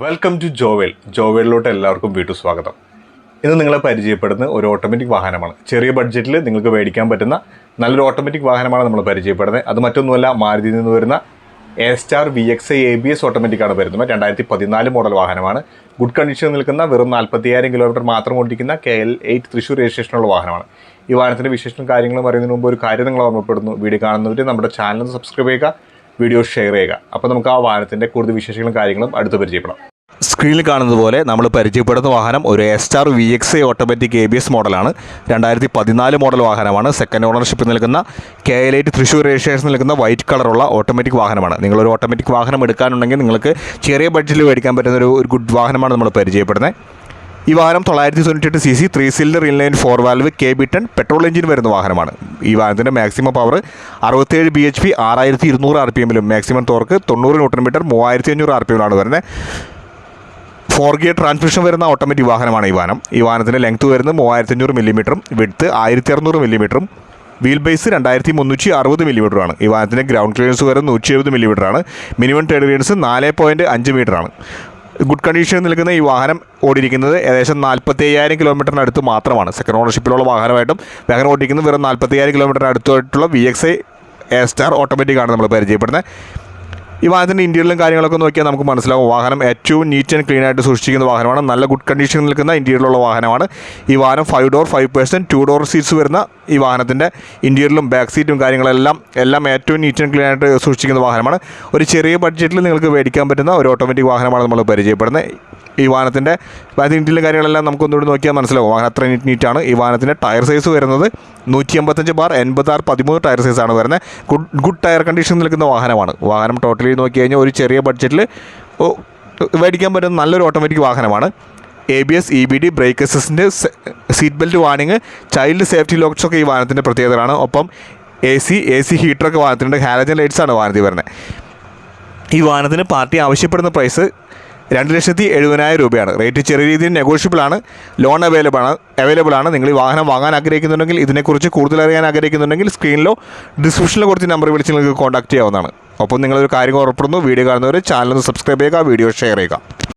Welcome to Jovel. ജോവലിലോട്ട് എല്ലാവർക്കും വീണ്ടും സ്വാഗതം. ഇന്ന് നിങ്ങളെ പരിചയപ്പെടുന്ന ഒരു ഓട്ടോമാറ്റിക് വാഹനമാണ്. ചെറിയ ബഡ്ജറ്റിൽ നിങ്ങൾക്ക് മേടിക്കാൻ പറ്റുന്ന നല്ലൊരു ഓട്ടോമാറ്റിക് വാഹനമാണ് നമ്മൾ പരിചയപ്പെടുന്നത്. അത് മറ്റൊന്നുമല്ല, മാരുതിയിൽ നിന്ന് വരുന്ന A-Star VXi ABS ഓട്ടോമാറ്റിക്കാണ് വരുന്നത്. 2014 മോഡൽ വാഹനമാണ്. ഗുഡ് കണ്ടീഷനിൽ നിൽക്കുന്ന വെറും 45,000 കിലോമീറ്റർ മാത്രം ഓടിക്കുന്ന KL8 തൃശ്ശൂർ രജിസ്ട്രേഷനുള്ള വാഹനമാണ്. ഈ വാഹനത്തിൻ്റെ വിശേഷങ്ങളും കാര്യങ്ങളും അറിയുന്നതിന് മുമ്പ് ഒരു കാര്യം നിങ്ങൾ ഓർമ്മപ്പെടുന്നു. വീഡിയോ കാണുന്നവർ നമ്മുടെ ചാനൽ സബ്സ്ക്രൈബ് ചെയ്യുക, വീഡിയോ ഷെയർ ചെയ്യുക. അപ്പോൾ നമുക്ക് ആ വാഹനത്തിൻ്റെ കൂടുതൽ വിശേഷങ്ങളും കാര്യങ്ങളും അടുത്ത് പരിചയപ്പെടാം. സ്ക്രീനിൽ കാണുന്നത് പോലെ നമ്മൾ പരിചയപ്പെടുന്ന വാഹനം ഒരു A-Star VXi ഓട്ടോമാറ്റിക് ABS മോഡലാണ്. 2014 മോഡൽ വാഹനമാണ്. സെക്കൻഡ് ഓണർഷിപ്പിൽ നിൽക്കുന്ന KL8 തൃശ്ശൂർ രജിസ്ട്രേഷൻ നിൽക്കുന്ന വൈറ്റ് കളറുള്ള ഓട്ടോമാറ്റിക് വാഹനമാണ്. നിങ്ങളൊരു ഓട്ടോമാറ്റിക് വാഹനം എടുക്കാനുണ്ടെങ്കിൽ നിങ്ങൾക്ക് ചെറിയ ബഡ്ജറ്റിൽ മേടിക്കാൻ പറ്റുന്ന ഒരു ഗുഡ് വാഹനമാണ് നമ്മൾ പരിചയപ്പെടുന്നത്. ഈ വാഹനം 998 cc 3 cylinder inline 4 valve KB10 petrol engine വരുന്ന വാഹനമാണ്. ഈ വാഹനത്തിൻ്റെ maximum power 67 bhp 6200 RPM, maximum torque 90 Nm 3500 RPM വരുന്നത്. 4 ഗിയർ ട്രാൻസ്മിഷൻ വരുന്ന ഓട്ടോമാറ്റിക് വാഹനമാണ് ഈ വാഹനം. ഈ വാഹനത്തിൻ്റെ ലെങ്ത് വരുന്നത് 3500 mm, width 1600 mm, wheel base 2360 mm ആണ്. ഈ വാഹനത്തിൻ്റെ ഗ്രൗണ്ട് ക്ലിയറൻസ് വരുന്നത് 170 mm ആണ്. മിനിമം ടയർ ക്ലിയറൻസ് 4.5 മീറ്റർ ആണ്. ഗുഡ് കണ്ടീഷനിൽ നിൽക്കുന്ന ഈ വാഹനം ഓടിയിരിക്കുന്നത് ഏകദേശം 45,000 കിലോമീറ്ററിനടുത്ത് മാത്രമാണ്. സെക്കൻഡ് ഓണർഷിപ്പിലുള്ള വാഹനമായിട്ടും വാഹനം ഓടിക്കുന്നത് വെറും 45,000 കിലോമീറ്ററിന് അടുത്തായിട്ടുള്ള VXi A-Star ഓട്ടോമാറ്റിക്കാണ് നമ്മൾ പരിചയപ്പെടുന്നത്. ഈ വാഹനത്തിൻ്റെ ഇൻറ്റീരിയലും കാര്യങ്ങളൊക്കെ നോക്കിയാൽ നമുക്ക് മനസ്സിലാവും. വാഹനം ഏറ്റവും നീറ്റ് ആൻഡ് ക്ലീൻ ആയിട്ട് സൂക്ഷിക്കുന്ന വാഹനമാണ്. നല്ല ഗുഡ് കണ്ടീഷനിൽ നിൽക്കുന്ന ഇൻറ്റീരിയലുള്ള വാഹനമാണ്. ഈ വാഹനം 5 ഡോർ 5 2 ഡോർ സീറ്റ്സ് വരുന്ന ഈ വാഹനത്തിൻ്റെ ഇൻറ്റീരിയലും ബാക്ക് സീറ്റും കാര്യങ്ങളെല്ലാം ഏറ്റവും നീറ്റ് ആൻഡ് ക്ലീൻ ആയിട്ട് സൂക്ഷിക്കുന്ന വാഹനമാണ്. ഒരു ചെറിയ ബഡ്ജറ്റിൽ നിങ്ങൾക്ക് മേടിക്കാൻ പറ്റുന്ന ഒരു ഓട്ടോമാറ്റിക് വാഹനമാണ് നമ്മൾ പരിചയപ്പെടുന്നത്. ഈ വാഹനത്തിൻ്റെ ഇൻറ്റീരിയലും കാര്യങ്ങളെല്ലാം നമുക്കൊന്നുകൂടി നോക്കിയാൽ മനസ്സിലാവും. വാഹനം അത്ര നീറ്റാണ്. ഈ വാഹനത്തിൻ്റെ ടയർ സൈസ് വരുന്നത് 155/86 13 ടയർ സൈസാണ് വരുന്നത്. ഗുഡ് ടയർ കണ്ടീഷൻ നിൽക്കുന്ന വാഹനമാണ്. വാഹനം ടോട്ടലി നോക്കി കഴിഞ്ഞാൽ ഒരു ചെറിയ ബഡ്ജറ്റിൽ മേടിക്കാൻ പറ്റുന്ന നല്ലൊരു ഓട്ടോമാറ്റിക് വാഹനമാണ്. ABS, EBD, brake assistant, seat belt warning, child safety ലോക്സൊക്കെ ഈ വാഹനത്തിൻ്റെ പ്രത്യേകതകളാണ്. ഒപ്പം AC ഹീറ്ററൊക്കെ വാഹനത്തിൻ്റെ ഹാലജൻ ലൈറ്റ്സാണ് വാഹനത്തിൽ വരുന്നത്. ഈ വാഹനത്തിന് പാർട്ടി ആവശ്യപ്പെടുന്ന പ്രൈസ് 2,70,000 രൂപയാണ്. റേറ്റ് ചെറിയ രീതിയിൽ നെഗോഷ്യബിൾ ആണ്. ലോൺ അവൈലബിൾ ആണ്. നിങ്ങൾ ഈ വാഹനം വാങ്ങാൻ ആഗ്രഹിക്കുന്നുണ്ടെങ്കിൽ, ഇതിനെക്കുറിച്ച് കൂടുതൽ അറിയാൻ ആഗ്രഹിക്കുന്നുണ്ടെങ്കിൽ ഡിസ്ക്രിപ്ഷനിലോ കുറച്ച് നമ്പർ വിളിച്ച് നിങ്ങൾക്ക് കോൺടാക്ട് ചെയ്യാവുന്നതാണ്. ഒപ്പം നിങ്ങളൊരു കാര്യം ഉറപ്പെടുന്നു, വീഡിയോ കാണുന്നവർ ചാനൽ ഒന്ന് സബ്സ്ക്രൈബ് ചെയ്യുക, വീഡിയോ ഷെയർ ചെയ്യുക.